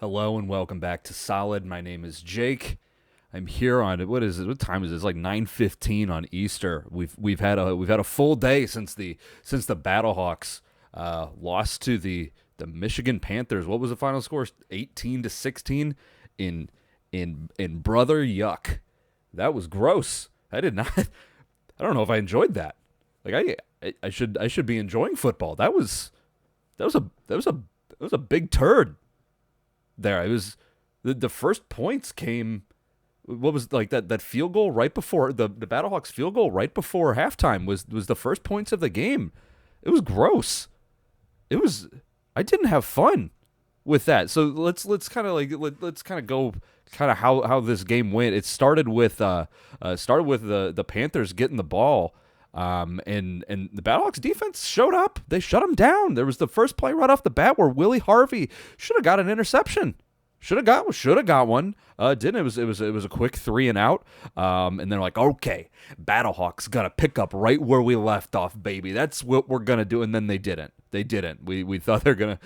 Hello and welcome back to Solid. My name is Jake. I'm here on what is it? What time is it? It's like 9:15 on Easter. We've had a full day since the Battlehawks lost to the Michigan Panthers. What was the final score? 18-16 in brother yuck. That was gross. I did not. I don't know if I enjoyed that. Like I should be enjoying football. That was a big turd. There, it was the first points came. What was like that field goal right before the Battlehawks field goal right before halftime was the first points of the game. It was gross. It was. I didn't have fun with that. So let's kind of let's kind of go kind of how this game went. It started with the Panthers getting the ball. And the Battlehawks defense showed up. They shut them down. There was the first play right off the bat where Willie Harvey should have got an interception. Should have got one. Didn't. It was a quick 3 and out. And they're like, okay, Battlehawks gotta pick up right where we left off, baby. That's what we're gonna do. And then they didn't. They didn't. We thought they're gonna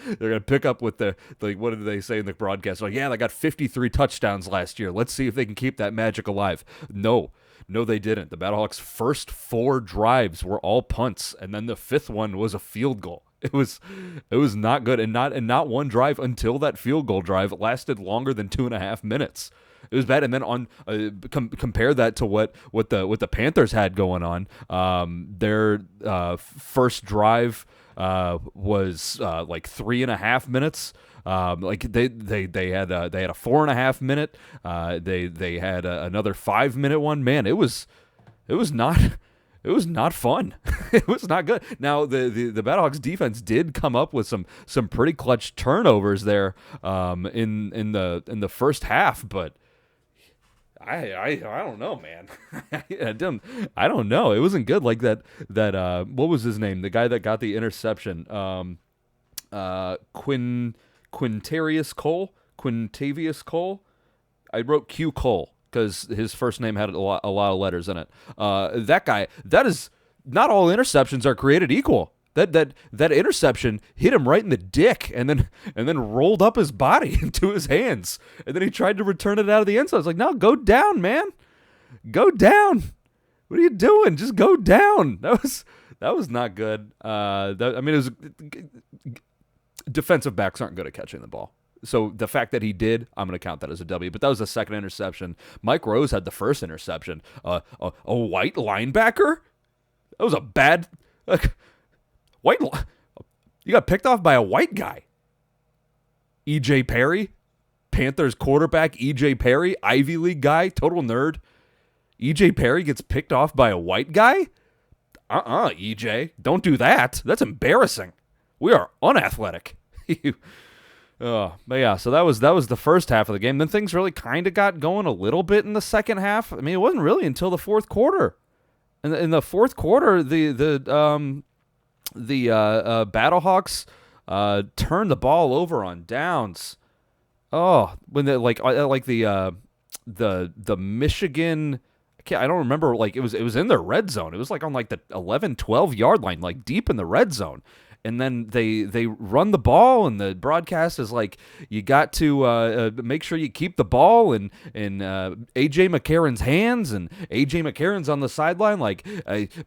pick up with the like. What did they say in the broadcast? Like, yeah, they got 53 touchdowns last year. Let's see if they can keep that magic alive. No, they didn't. The Battlehawks' first 4 drives were all punts, and then the 5th one was a field goal. It was not good, and not one drive until that field goal drive lasted longer than 2.5 minutes. It was bad, and then on compare that to what the Panthers had going on. Their first drive was like 3.5 minutes. Like they had a 4.5 minute. They had another 5 minute one. Man, it was not. It was not fun. It was not good. Now the Battlehawks defense did come up with some pretty clutch turnovers there in the first half, but I don't know, man. I don't know. It wasn't good. Like that what was his name? The guy that got the interception. Quintavious Cole. I wrote Q Cole because his first name had a lot of letters in it. That guy. That is not all interceptions are created equal. That interception hit him right in the dick, and then rolled up his body into his hands, and then he tried to return it out of the end zone. I was like, no, go down, man, go down. What are you doing? Just go down. That was not good. It was defensive backs aren't good at catching the ball. So the fact that he did, I'm going to count that as a W. But that was the second interception. Mike Rose had the first interception. A white linebacker? That was a bad... You got picked off by a white guy. E.J. Perry? Panthers quarterback E.J. Perry? Ivy League guy? Total nerd. E.J. Perry gets picked off by a white guy? E.J. Don't do that. That's embarrassing. We are unathletic. But yeah, so that was the first half of the game. Then things really kind of got going a little bit in the second half. I mean, it wasn't really until the fourth quarter. In the fourth quarter, the Battlehawks turned the ball over on downs. Oh, when the the Michigan. I don't remember. Like it was in the red zone. It was like on like the 11, 12 yard line, like deep in the red zone. And then they run the ball, and the broadcast is like, you got to make sure you keep the ball in A.J. McCarron's hands, and A.J. McCarron's on the sideline like,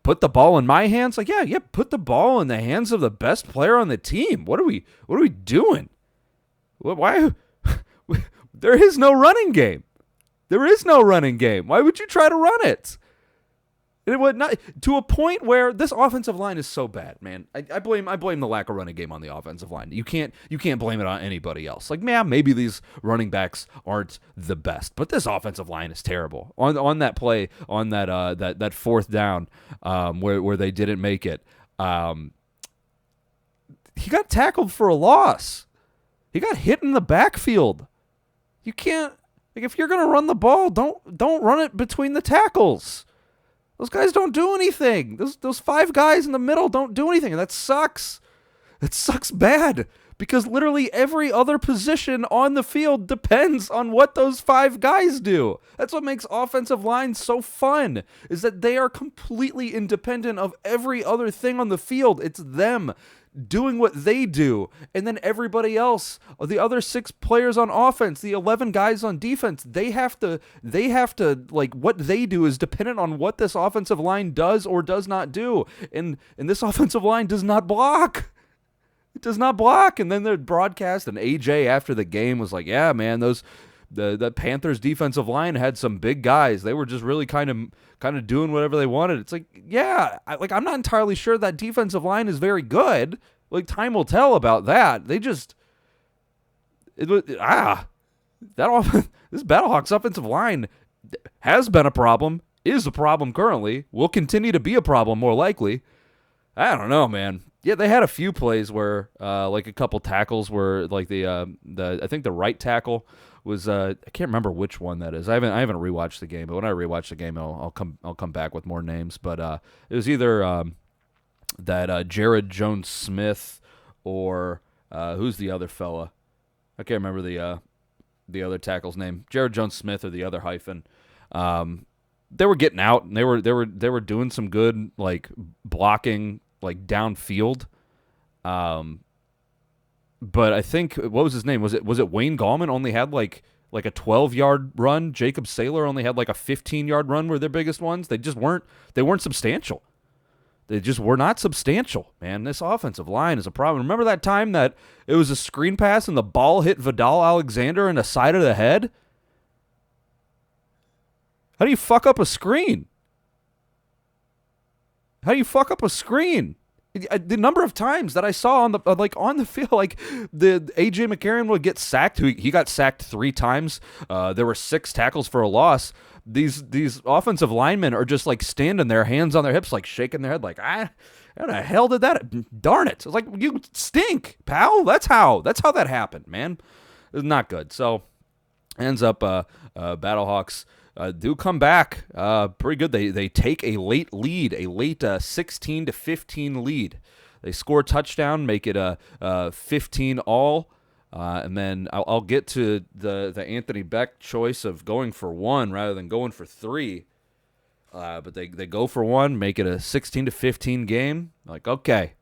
put the ball in my hands. Like, yeah, put the ball in the hands of the best player on the team. What are we doing? Why? There is no running game. There is no running game. Why would you try to run it? It would not, to a point where this offensive line is so bad, man. I blame the lack of running game on the offensive line. You can't blame it on anybody else. Like, man, maybe these running backs aren't the best, but this offensive line is terrible. On that play, on that fourth down, where they didn't make it, he got tackled for a loss. He got hit in the backfield. You can't, like, if you're gonna run the ball, don't run it between the tackles. Those guys don't do anything. Those 5 guys in the middle don't do anything, and that sucks. It sucks bad because literally every other position on the field depends on what those 5 guys do. That's what makes offensive line so fun, is that they are completely independent of every other thing on the field. It's them. doing what they do. And then everybody else, the other 6 players on offense, the 11 guys on defense, they have to like, what they do is dependent on what this offensive line does or does not do. And this offensive line does not block. It does not block. And then the broadcast and AJ after the game was like, yeah, man, the Panthers defensive line had some big guys. They were just really kind of doing whatever they wanted. It's like, yeah, I'm not entirely sure that defensive line is very good. Like, time will tell about that. This Battlehawks offensive line has been a problem, is a problem currently, will continue to be a problem more likely. I don't know, man. Yeah, they had a few plays where, like a couple tackles where, like I think the right tackle was I can't remember which one that is. I haven't rewatched the game, but when I rewatch the game, I'll come back with more names. But it was either that Jared Jones-Smith or who's the other fella? I can't remember the other tackle's name. Jared Jones-Smith or the other hyphen. They were getting out and they were doing some good, like, blocking, like, downfield. But I think, what was his name? Was it Wayne Gallman only had like a 12-yard run? Jacob Saylor only had like a 15-yard run were their biggest ones. They weren't substantial. They just were not substantial, man. This offensive line is a problem. Remember that time that it was a screen pass and the ball hit Vidal Alexander in the side of the head? How do you fuck up a screen? How do you fuck up a screen? The number of times that I saw on the field, like the AJ McCarron would get sacked. He got sacked 3 times. There were 6 tackles for a loss. These offensive linemen are just like standing there, hands on their hips, like shaking their head, like, how the hell did that? Darn it! It's like, you stink, pal. That's how that happened, man. It's not good. So ends up Battlehawks do come back pretty good. They take a late lead, a late 16-15 lead. They score a touchdown, make it a 15 all, and then I'll get to the Anthony Beck choice of going for 1 rather than going for 3. But they go for 1, make it a 16-15 game. Like, okay,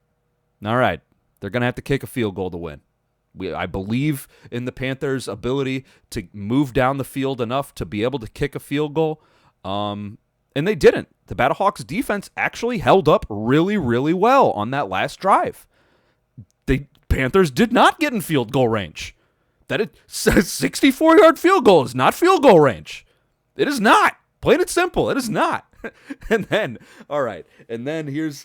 all right, they're gonna have to kick a field goal to win. I believe in the Panthers' ability to move down the field enough to be able to kick a field goal, and they didn't. The Battlehawks' defense actually held up really, really well on that last drive. The Panthers did not get in field goal range. That 64-yard field goal is not field goal range. It is not. Plain and simple, it is not. And then, all right, and then here's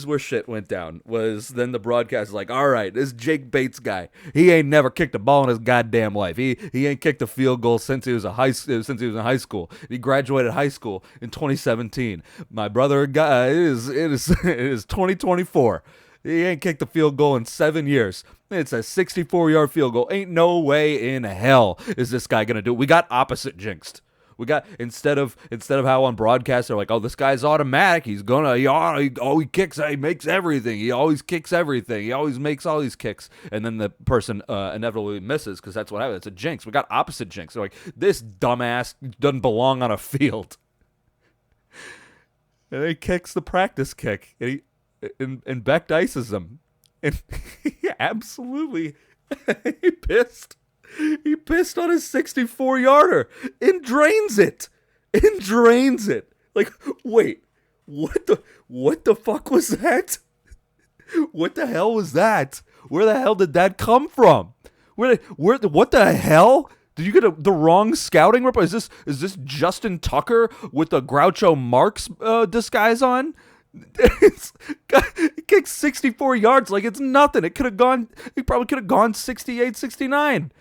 where shit went down. Was then the broadcast is like, all right, this Jake Bates guy, he ain't never kicked a ball in his goddamn life. He ain't kicked a field goal since he was in high school. He graduated high school in 2017. My brother, guy, it is 2024. He ain't kicked a field goal in 7 years. It's a 64-yard field goal. Ain't no way in hell is this guy gonna do it. We got opposite jinxed. We got instead of how on broadcast they're like, oh, this guy's automatic. He kicks. He makes everything. He always kicks everything. He always makes all these kicks, and then the person inevitably misses because that's what happens. It's a jinx. We got opposite jinx. They're like, this dumbass doesn't belong on a field, and he kicks the practice kick, and Beck dices him, and he absolutely he pissed. He pissed on his 64-yarder and drains it. Like, wait, what the fuck was that? What the hell was that? Where the hell did that come from? What the hell? Did you get the wrong scouting report? Is this Justin Tucker with the Groucho Marx disguise on? It kicked 64 yards like it's nothing. He probably could have gone 68, 69.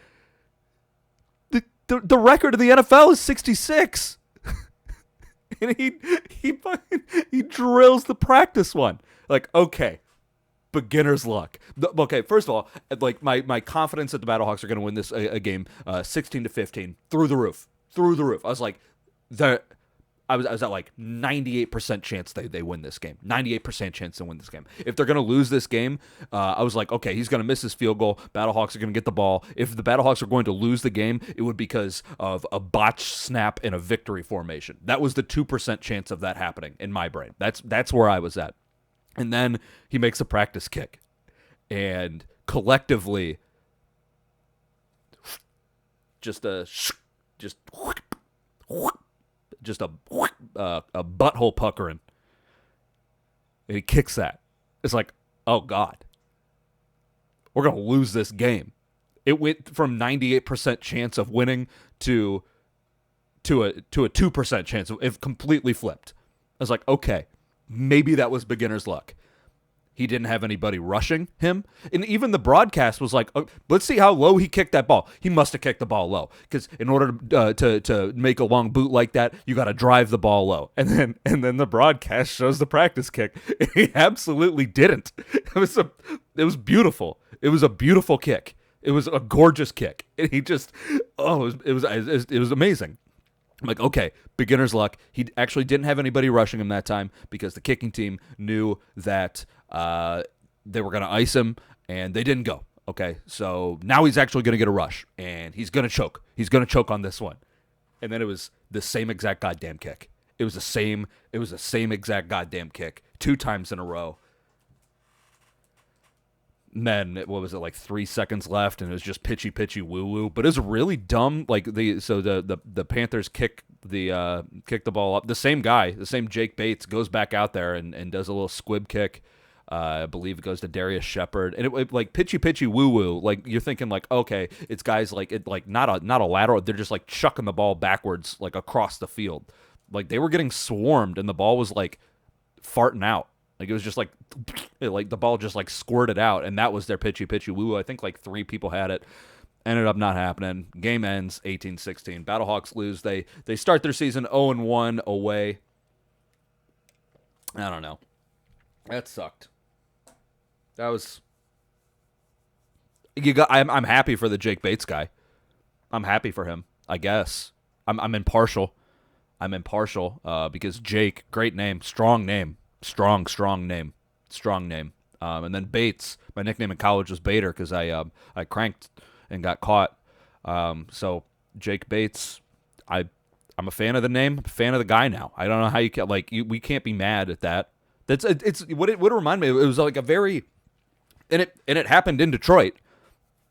The record of the NFL is 66. And he drills the practice one. Like, okay, beginner's luck. Okay, first of all, like my confidence that the Battlehawks are going to win this a game 16-15 through the roof. I was like, I was at like 98% chance they win this game. 98% chance to win this game. If they're going to lose this game, I was like, okay, he's going to miss his field goal. Battlehawks are going to get the ball. If the Battlehawks are going to lose the game, it would be because of a botched snap in a victory formation. That was the 2% chance of that happening in my brain. That's where I was at. And then he makes a practice kick. and collectively just a just just a butthole puckering. And he kicks that. It's like, oh God, we're gonna lose this game. It went from 98% chance of winning to a 2% chance of it completely flipped. I was like, okay, maybe that was beginner's luck. He didn't have anybody rushing him. And even the broadcast was like, oh, let's see how low he kicked that ball. He must have kicked the ball low because in order to make a long boot like that, you got to drive the ball low. And then the broadcast shows the practice kick. He absolutely didn't. It was beautiful. It was a beautiful kick. It was a gorgeous kick. And he just, it was amazing. I'm like, okay, beginner's luck. He actually didn't have anybody rushing him that time because the kicking team knew that they were going to ice him, and they didn't go. Okay, so now he's actually going to get a rush, and he's going to choke. He's going to choke on this one. And then it was the same exact goddamn kick. It was the same exact goddamn kick 2 times in a row. And then what was it, like 3 seconds left, and it was just pitchy woo woo. But it was really dumb. Like the Panthers kick the ball up. The same guy, the same Jake Bates, goes back out there and does a little squib kick. I believe it goes to Darius Shepard, and it like pitchy woo woo. Like you're thinking like, okay, it's guys like it like not a lateral. They're just like chucking the ball backwards like across the field. Like they were getting swarmed, and the ball was like farting out. Like it was just like the ball just like squirted out, and that was their pitchy woo. I think like 3 people had it. Ended up not happening. Game ends 18-16. Battlehawks lose. They start their season 0-1 away. I don't know. That sucked. That was. I'm happy for the Jake Bates guy. I'm happy for him. I guess I'm impartial. Because Jake, great name, strong name. Strong name. And then Bates, my nickname in college was Bader because I cranked and got caught. So Jake Bates, I'm a fan of the name, a fan of the guy now. I don't know how you can we can't be mad at that. It's what it would remind me. It was like a very, and it happened in Detroit,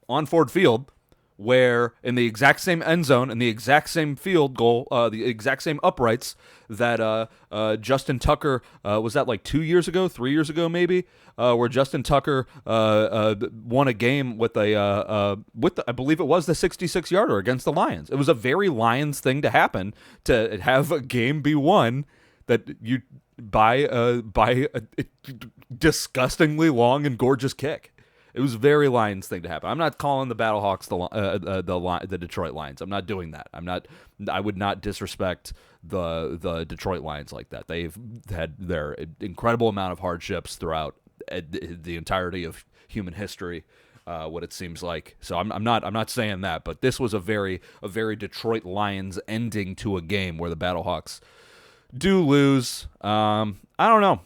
on Ford Field, where in the exact same end zone and the exact same field goal, the exact same uprights that Justin Tucker was that like 3 years ago maybe, where Justin Tucker won a game with I believe it was the 66-yarder against the Lions. It was a very Lions thing to happen, to have a game be won that you by a disgustingly long and gorgeous kick. It was a very Lions thing to happen. I'm not calling the Battlehawks the Detroit Lions. I'm not doing that. I would not disrespect the Detroit Lions like that. They've had their incredible amount of hardships throughout the entirety of human history. What it seems like. So I'm not saying that, but this was a very Detroit Lions ending to a game where the Battlehawks do lose. I don't know.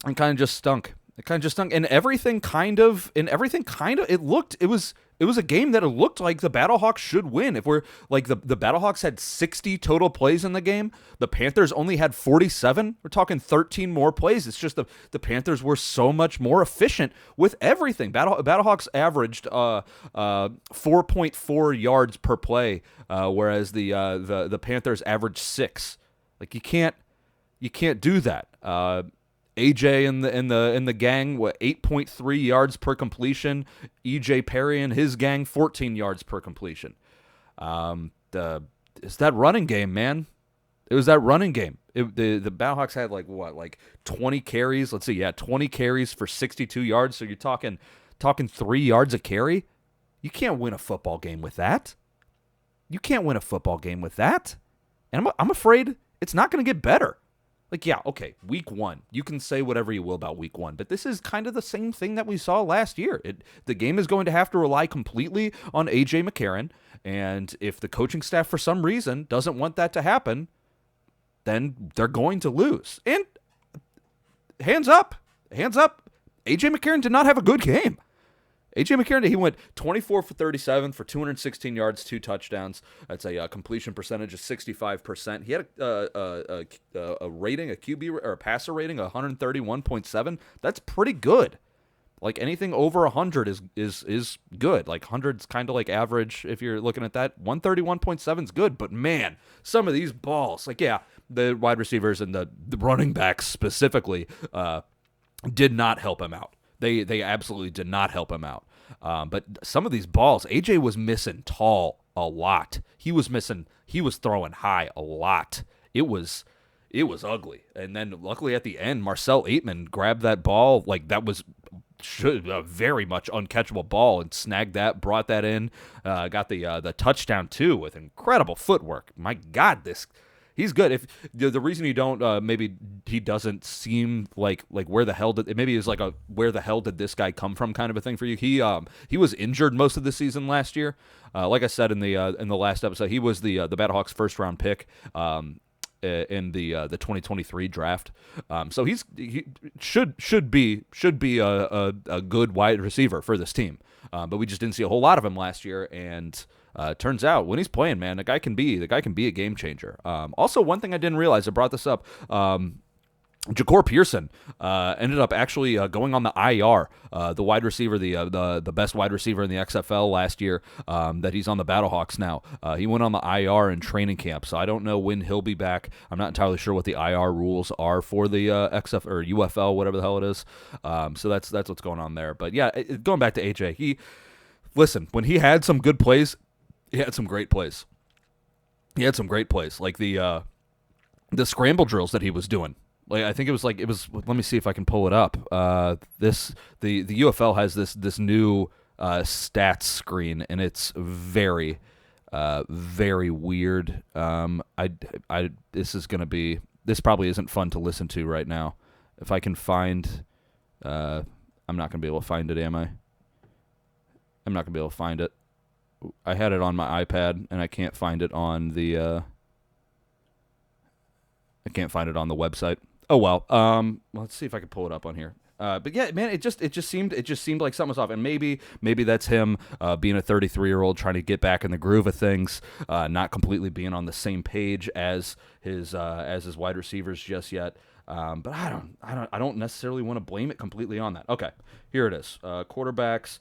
It kind of just stunk. And everything kind of it was a game that it looked like the Battlehawks should win. If we're like the Battlehawks had 60 total plays in the game, the Panthers only had 47. We're talking 13 more plays. It's just the Panthers were so much more efficient with everything. Battlehawks averaged 4.4 yards per play, whereas the Panthers averaged 6. Like you can't do that. AJ in the gang, 8.3 yards per completion. EJ Perry and his gang, 14 yards per completion. It's that running game, man. It was that running game. The Battlehawks had like 20 carries. Let's see, 20 carries for 62 yards. So you're talking 3 yards a carry. You can't win a football game with that. And I'm afraid it's not going to get better. Like, yeah, okay, week 1. You can say whatever you will about week 1, but this is kind of the same thing that we saw last year. The game is going to have to rely completely on A.J. McCarron, and if the coaching staff for some reason doesn't want that to happen, then they're going to lose. And hands up, A.J. McCarron did not have a good game. A.J. McCarron, he went 24 for 37 for 216 yards, 2 touchdowns. That's a completion percentage of 65%. He had a rating, a QB or a passer rating of 131.7. That's pretty good. Like anything over 100 is good. Like 100's kind of like average if you're looking at that. 131.7 is good, but man, some of these balls, like yeah, the wide receivers and the running backs specifically did not help him out. They absolutely did not help him out. But some of these balls, AJ was missing tall a lot. He was throwing high a lot. It was ugly. And then luckily at the end, Marcel Aitman grabbed that ball like that was a very much uncatchable ball and snagged that, brought that in, got the touchdown too with incredible footwork. My God, he's good. If the reason you don't, maybe he doesn't seem like where the hell did maybe it's like a where the hell did this guy come from kind of a thing for you. He was injured most of the season last year. Like I said in the last episode, he was the Battlehawks first round pick. In the 2023 draft, so he should be a good wide receiver for this team, but we just didn't see a whole lot of him last year, and turns out when he's playing, man, the guy can be a game changer. Also, one thing I didn't realize, I brought this up. Ja'Cour Pearson ended up actually going on the IR. The wide receiver, the best wide receiver in the XFL last year, that he's on the Battlehawks now. He went on the IR in training camp, so I don't know when he'll be back. I'm not entirely sure what the IR rules are for the XF or UFL, whatever the hell it is. So that's what's going on there. But yeah, going back to AJ, when he had some good plays, he had some great plays. Like the scramble drills that he was doing. Like I think it was. Let me see if I can pull it up. The UFL has this new stats screen, and it's very, very weird. This probably isn't fun to listen to right now. If I can find, I'm not gonna be able to find it, am I? I'm not gonna be able to find it. I had it on my iPad, and I can't find it on the. I can't find it on the website. Oh well. Let's see if I can pull it up on here. But yeah, man, it just seemed like something was off, and maybe that's him being a 33-year-old trying to get back in the groove of things, not completely being on the same page as his wide receivers just yet. But I don't necessarily want to blame it completely on that. Okay, here it is. Quarterbacks,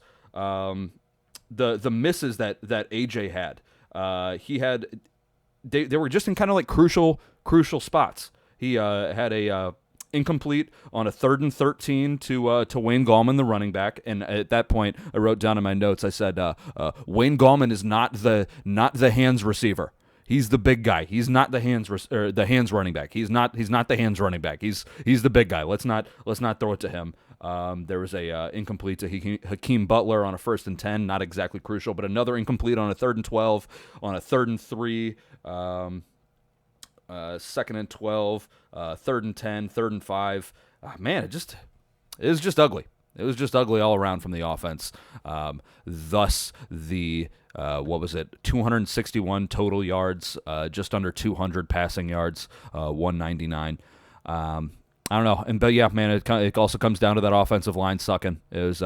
the misses that AJ had. They were just in kind of like crucial spots. He had a incomplete on a 3rd and 13 to Wayne Gallman, the running back, and at that point I wrote down in my notes. I said Wayne Gallman is not the hands receiver. He's the big guy. He's not the hands running back. He's not the hands running back. He's the big guy. Let's not throw it to him. There was a incomplete to Hakeem Butler on a 1st and 10, not exactly crucial, but another incomplete on a 3rd and 12, on a 3rd and 3. 2nd and 12, 3rd and 10, 3rd and 5. Man, it was just ugly. It was just ugly all around from the offense. Thus, the 261 total yards, just under 200 passing yards, 199. I don't know, but yeah, man, it also comes down to that offensive line sucking. It was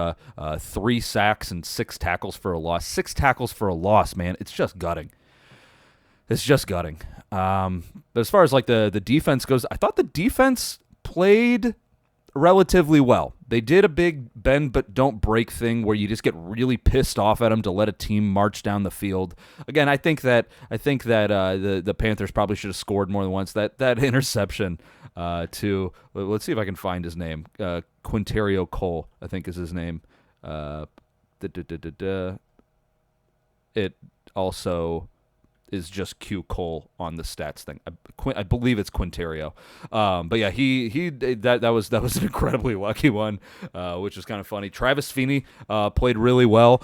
3 sacks and 6 tackles for a loss. 6 tackles for a loss, man. It's just gutting. But as far as like the defense goes, I thought the defense played relatively well. They did a big bend but don't break thing where you just get really pissed off at them to let a team march down the field. Again, I think that the Panthers probably should have scored more than once. That interception to, let's see if I can find his name. Quinterio Cole, I think is his name. It also is just Q Cole on the stats thing. I believe it's Quinterio. But yeah, that was an incredibly lucky one, which is kind of funny. Travis Feeney played really well.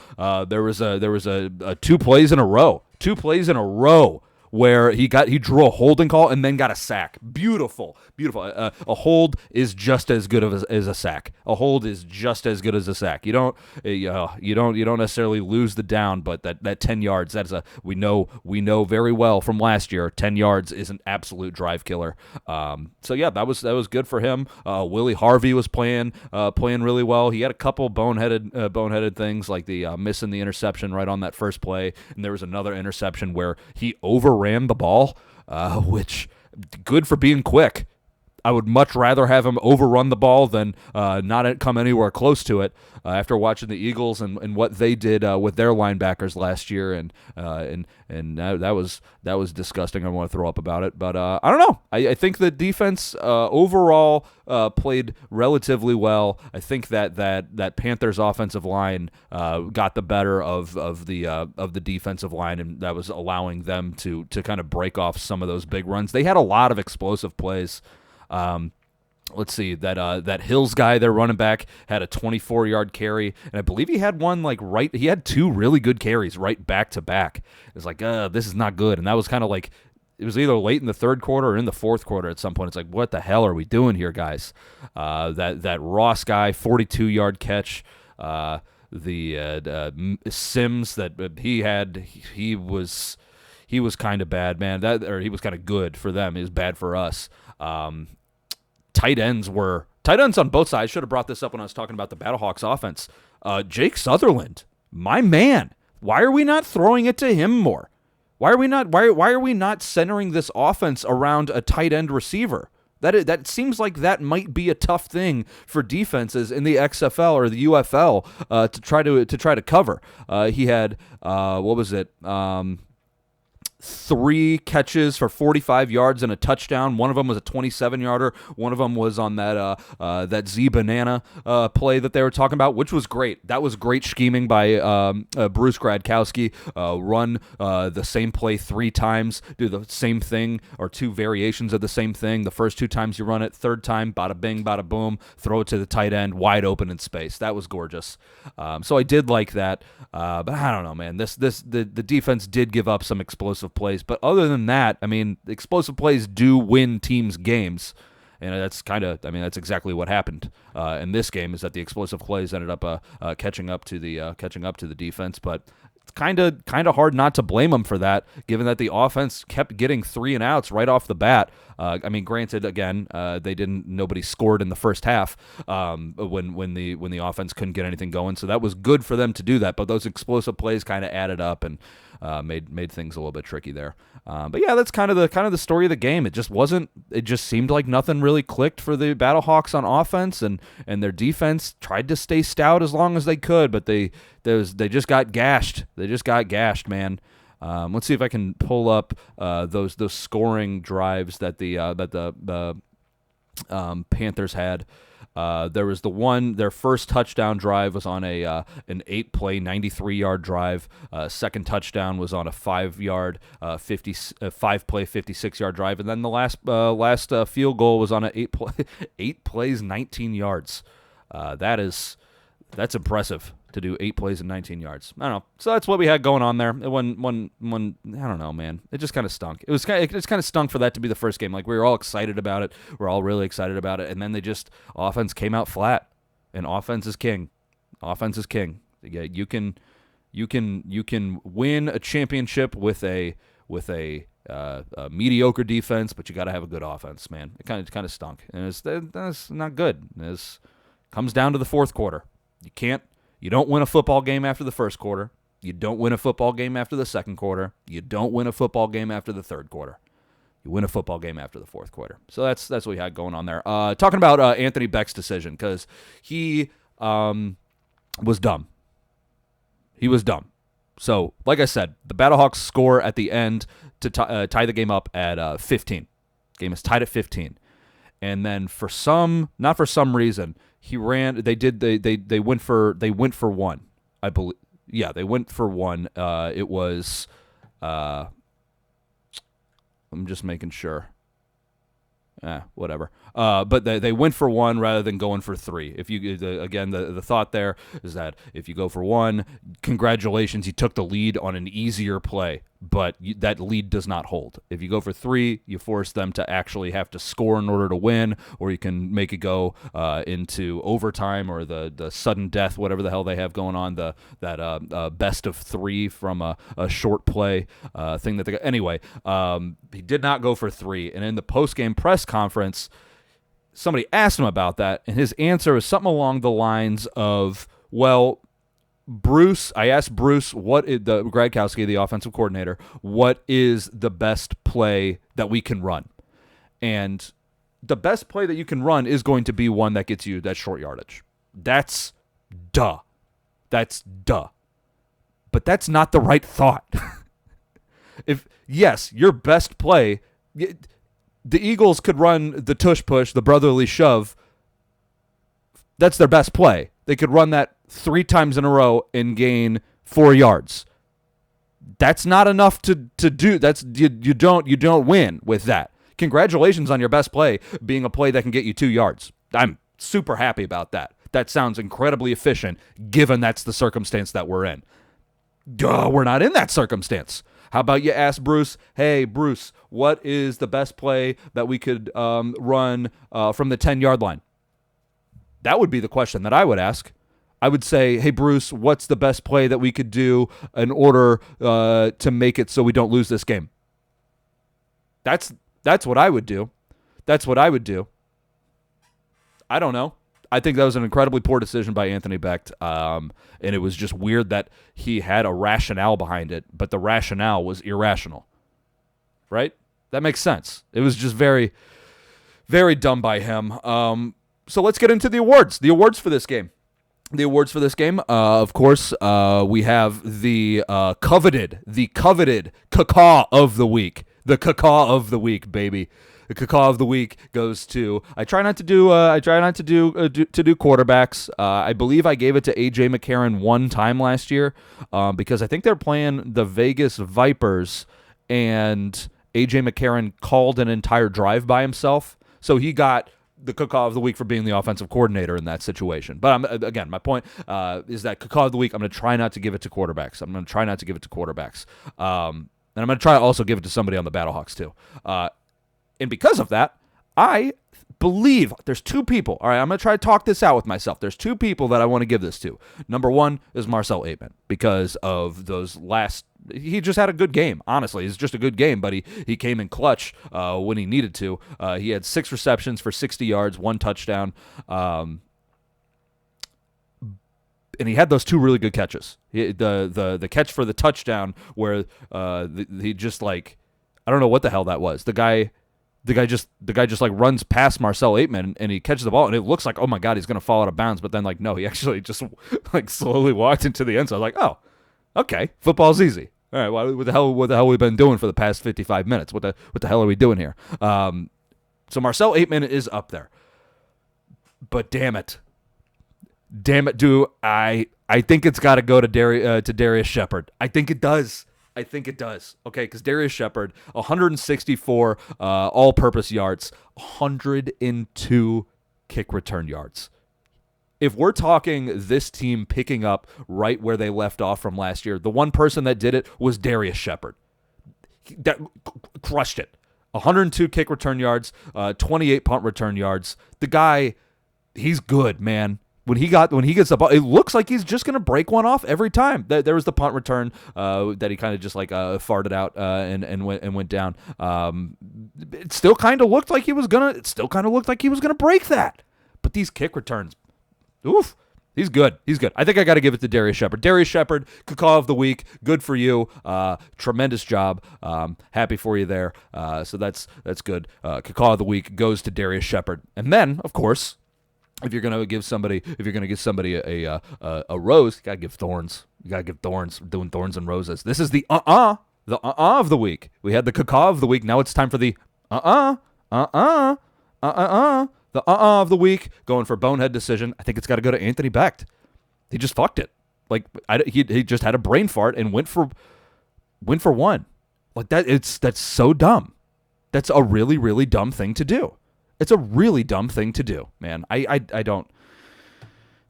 There was a 2 plays in a row where he drew a holding call and then got a sack. Beautiful. A hold is just as good as a sack. A hold is just as good as a sack. You don't necessarily lose the down, but that 10 yards, we know very well from last year. 10 yards is an absolute drive killer. So yeah, that was good for him. Willie Harvey was playing really well. He had a couple boneheaded things like the missing the interception right on that first play, and there was another interception where he overran the ball, which good for being quick. I would much rather have him overrun the ball than not come anywhere close to it. After watching the Eagles and what they did with their linebackers last year, and that was disgusting. I want to throw up about it, but I don't know. I think the defense overall played relatively well. I think that Panthers offensive line got the better of the defensive line, and that was allowing them to kind of break off some of those big runs. They had a lot of explosive plays. Let's see, that Hills guy, their running back, had a 24-yard carry, and I believe he had one he had two really good carries right back to back. It's like, this is not good, and that was kind of like, it was either late in the third quarter or in the fourth quarter at some point. It's like, what the hell are we doing here, guys? That Ross guy, 42-yard catch, the Sims that he was kind of bad, man. He was kind of good for them. He was bad for us. Tight ends on both sides. Should have brought this up when I was talking about the Battlehawks offense. Jake Sutherland, my man. Why are we not throwing it to him more? Why are we not centering this offense around a tight end receiver? That seems like that might be a tough thing for defenses in the XFL or the UFL to try to cover. He had what was it? 3 catches for 45 yards and a touchdown. One of them was a 27-yarder. One of them was on that Z Banana play that they were talking about, which was great. That was great scheming by Bruce Gradkowski. Run the same play 3 times, do the same thing or 2 variations of the same thing. The first 2 times you run it, third time, bada bing, bada boom, throw it to the tight end, wide open in space. That was gorgeous. So I did like that, but I don't know, man. The defense did give up some explosive plays, but other than that, I mean, explosive plays do win teams games, and that's that's exactly what happened in this game. Is that the explosive plays ended up catching up to the defense, but it's kind of hard not to blame them for that, given that the offense kept getting 3 and outs right off the bat. I mean, granted, again, nobody scored in the first half when the offense couldn't get anything going, so that was good for them to do that. But those explosive plays kind of added up and made things a little bit tricky there. But yeah, that's kind of the story of the game. It just seemed like nothing really clicked for the Battlehawks on offense, and their defense tried to stay stout as long as they could, but they just got gashed. They just got gashed, man. Let's see if I can pull up those scoring drives that the Panthers had. There was their first touchdown drive was on an 8-play, 93-yard drive. Second touchdown was on a 5-play, 56-yard drive, and then the last field goal was on an 8 plays, 19 yards. That's impressive to do 8 plays and 19 yards. I don't know. So that's what we had going on there. I don't know, man. It just kind of stunk. It just kind of stunk for that to be the first game. Like, we were all excited about it. We're all really excited about it. And then offense came out flat. And offense is king. Offense is king. Yeah, you can win a championship with a mediocre defense, but you got to have a good offense, man. It kind of stunk. And that's not good. It comes down to the fourth quarter. You don't win a football game after the first quarter. You don't win a football game after the second quarter. You don't win a football game after the third quarter. You win a football game after the fourth quarter. So that's what we had going on there. Talking about Anthony Beck's decision, because he was dumb. He was dumb. So, like I said, the Battlehawks score at the end to tie the game up at 15. Game is tied at 15. And then not for some reason, he ran. They went for one. I believe. Yeah, they went for one. It was. I'm just making sure. Whatever. But they went for one rather than going for 3. If you again, the thought there is that if you go for 1, congratulations, you took the lead on an easier play, but that lead does not hold. If you go for 3, you force them to actually have to score in order to win, or you can make it go into overtime or the sudden death, whatever the hell they have going on, that best of 3 from a short play thing that they got. Anyway, he did not go for 3, and in the post-game press conference, somebody asked him about that, and his answer was something along the lines of, well, I asked Bruce, the Gradkowski, the offensive coordinator, what is the best play that we can run? And the best play that you can run is going to be one that gets you that short yardage. That's duh. That's duh. But that's not the right thought. If, yes, your best play, the Eagles could run the tush push, the brotherly shove. That's their best play. They could run that 3 times in a row and gain 4 yards. That's not enough to do. That's you don't win with that. Congratulations on your best play being a play that can get you 2 yards. I'm super happy about that. That sounds incredibly efficient given that's the circumstance that we're in. Duh, we're not in that circumstance. How about you ask Bruce, hey, Bruce, what is the best play that we could run from the 10-yard line? That would be the question that I would ask. I would say, hey, Bruce, what's the best play that we could do in order to make it so we don't lose this game? That's what I would do. That's what I would do. I don't know. I think that was an incredibly poor decision by Anthony Becht, and it was just weird that he had a rationale behind it, but the rationale was irrational, right? That makes sense. It was just very, very dumb by him. So let's get into the awards. The awards for this game. Of course, we have the coveted cacaw of the week. The cacaw of the week, baby. The cacaw of the week goes to. I try not to do quarterbacks. I believe I gave it to A.J. McCarron one time last year because I think they're playing the Vegas Vipers, and A.J. McCarron called an entire drive by himself, so he got the cacaw of the week for being the offensive coordinator in that situation. But again, my point is that cacaw of the week, I'm going to try not to give it to quarterbacks. And I'm going to try to also give it to somebody on the Battlehawks too. And because of that, I believe there's 2 people. All right, I'm going to try to talk this out with myself. There's 2 people that I want to give this to. Number 1 is Marcel Aitman because of those last. He just had a good game. Honestly, it's just a good game, but he came in clutch when he needed to. He had 6 receptions for 60 yards, 1 touchdown. And he had those 2 really good catches. The catch for the touchdown where he just like, I don't know what the hell that was. The guy just like runs past Marcel Aitman and he catches the ball and it looks like, oh my God, he's gonna fall out of bounds. But then like, no, he actually just like slowly walked into the end zone. I was like, oh, okay, football's easy. All right, what the hell we been doing for the past 55 minutes? What the hell are we doing here? So Marcel Aitman is up there, but damn it, dude, I think it's got to go to Darius Shepard. I think it does. Okay, because Darius Shepard, 164 all-purpose yards, 102 kick return yards. If we're talking this team picking up right where they left off from last year, the one person that did it was Darius Shepard. That crushed it. 102 kick return yards, 28 punt return yards. The guy, he's good, man. When he gets the ball, it looks like he's just gonna break one off every time. There was the punt return that he kind of just like farted out and went down. It still kind of looked like he was gonna break that. But these kick returns, oof, he's good. I think I got to give it to Darius Shepard. Darius Shepard, cacaw of the week. Good for you. Tremendous job. Happy for you there. So that's good. Cacaw of the week goes to Darius Shepard. And then, of course, if you're gonna give somebody a rose, you gotta give thorns. We're doing thorns and roses. This is the of the week. We had the cacaw of the week. Now it's time for the the of the week. Going for bonehead decision. I think it's got to go to Anthony Becht. He just fucked it. Like he just had a brain fart and went for one. Like that. That's so dumb. That's a really, really dumb thing to do. It's a really dumb thing to do, man. I don't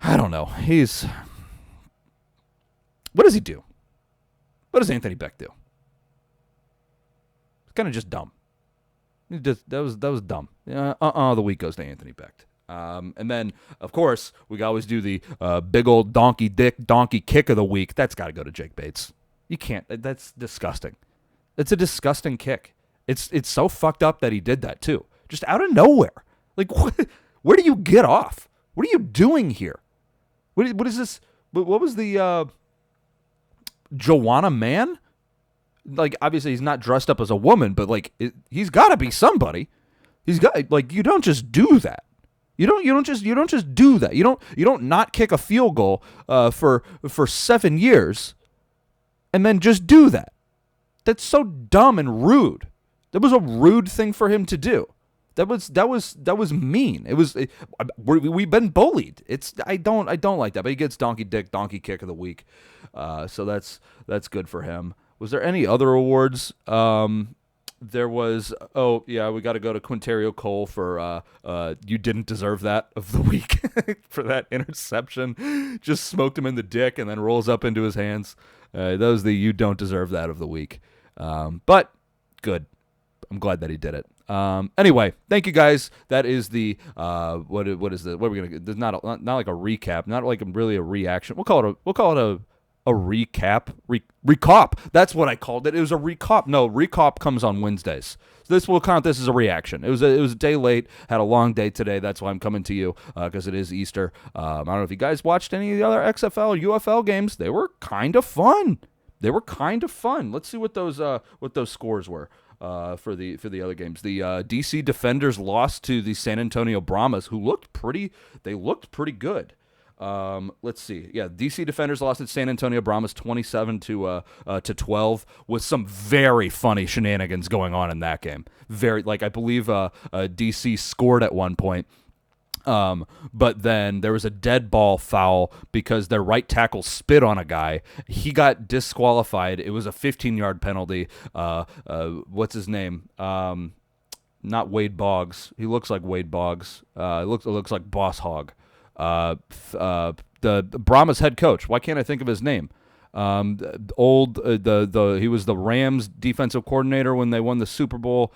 know. What does he do? What does Anthony Becht do? It's kind of just dumb. That was dumb. The week goes to Anthony Becht. And then, of course, we always do the big old donkey kick of the week. That's got to go to Jake Bates. You can't. That's disgusting. It's a disgusting kick. It's so fucked up that he did that too. Just out of nowhere. Like, where do you get off? What are you doing here? What is this? What was the Joanna Man? Like, obviously he's not dressed up as a woman, but like he's got to be somebody. He's got, like, you don't just do that. You don't just do that. You don't not kick a field goal for 7 years and then just do that. That's so dumb and rude. That was a rude thing for him to do. That was mean. We've been bullied. I don't like that. But he gets donkey kick of the week. So that's good for him. Was there any other awards? There was, we got to go to Quinterio Cole for you didn't deserve that of the week for that interception. Just smoked him in the dick and then rolls up into his hands. That was the you don't deserve that of the week. But good. I'm glad that he did it. Anyway, thank you guys. That is the what is the what are we gonna? There's not like a recap, not like really a reaction. We'll call it a recap. Recop. That's what I called it. It was a recop. No, recop comes on Wednesdays. So this will count this as a reaction. It was a day late. Had a long day today. That's why I'm coming to you because it is Easter. I don't know if you guys watched any of the other XFL, UFL games. They were kind of fun. Let's see what those scores were. For the other games, the DC Defenders lost to the San Antonio Brahmas, who looked pretty good. Let's see. Yeah, DC Defenders lost at San Antonio Brahmas 27 to 12, with some very funny shenanigans going on in that game. I believe DC scored at one point. But then there was a dead ball foul because their right tackle spit on a guy. He got disqualified. It was a 15-yard penalty. What's his name? Not Wade Boggs. He looks like Wade Boggs. It looks like Boss Hog. The Brahmas head coach. Why can't I think of his name? He was the Rams defensive coordinator when they won the Super Bowl.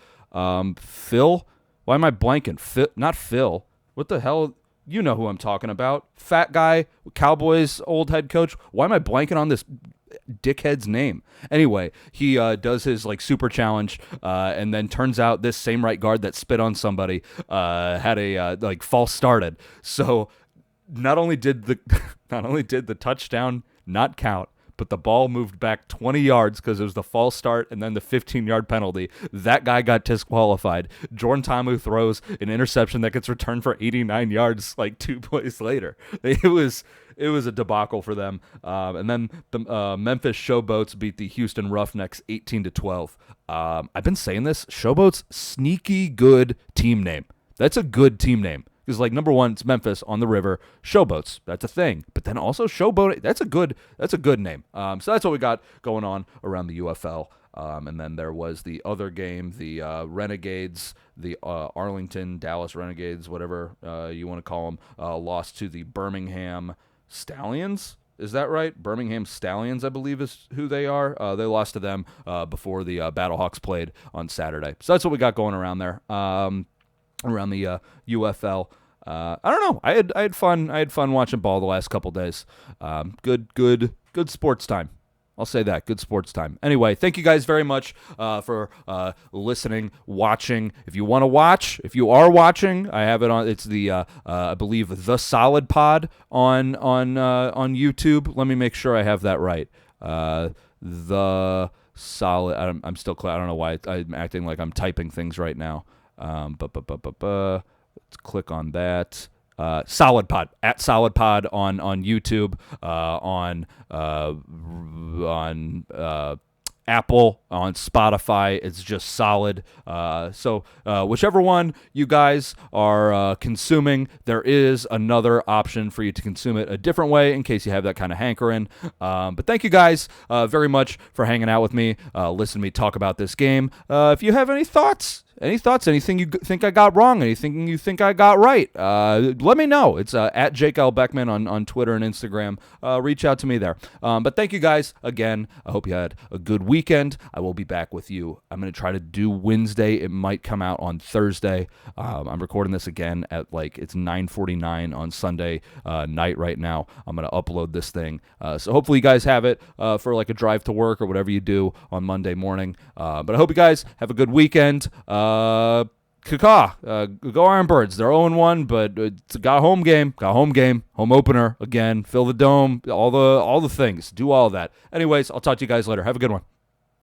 Phil. Why am I blanking? Not Phil. What the hell? You know who I'm talking about. Fat guy, Cowboys old head coach. Why am I blanking on this dickhead's name? Anyway, he does his super challenge, and then turns out this same right guard that spit on somebody had a false started. So not only did the touchdown not count, but the ball moved back 20 yards because it was the false start and then the 15-yard penalty. That guy got disqualified. Jordan Ta'amu throws an interception that gets returned for 89 yards 2 plays later. It was a debacle for them. And then the Memphis Showboats beat the Houston Roughnecks 18-12. I've been saying this. Showboats, sneaky good team name. That's a good team name. Because number one, it's Memphis on the river. Showboats, that's a thing. But then also Showboat, that's a good name. So that's what we got going on around the UFL. And then there was the other game, the Renegades, the Arlington, Dallas Renegades, whatever you want to call them, lost to the Birmingham Stallions. Is that right? Birmingham Stallions, I believe, is who they are. They lost to them before the Battlehawks played on Saturday. So that's what we got going around there. Around the UFL. I don't know. I had fun. I had fun watching ball the last couple days. Good sports time. I'll say that. Good sports time. Anyway, thank you guys very much for listening, watching. If you want to watch, if you are watching, I have it on. It's the I believe The Solid Pod on YouTube. Let me make sure I have that right. The Solid. I'm still. I don't know why I'm acting like I'm typing things right now. Let's click on that. Solid Pod, at Solid Pod on YouTube, on Apple, on Spotify. It's just Solid. So whichever one you guys are consuming, there is another option for you to consume it a different way in case you have that kind of hankering. But thank you guys very much for hanging out with me, listening to me talk about this game. If you have any thoughts, anything you think I got wrong, anything you think I got right, let me know. It's at Jake L. Beckman on Twitter and Instagram. Reach out to me there. But thank you guys again. I hope you had a good weekend. I will be back with you. I'm going to try to do Wednesday. It might come out on Thursday. I'm recording this again at it's 9:49 on Sunday night right now. I'm going to upload this thing. So hopefully you guys have it for a drive to work or whatever you do on Monday morning. But I hope you guys have a good weekend. Go Ironbirds. They're 0-1, but it's got a home game, home opener again, fill the dome, all the things, do all of that. Anyways, I'll talk to you guys later. Have a good one.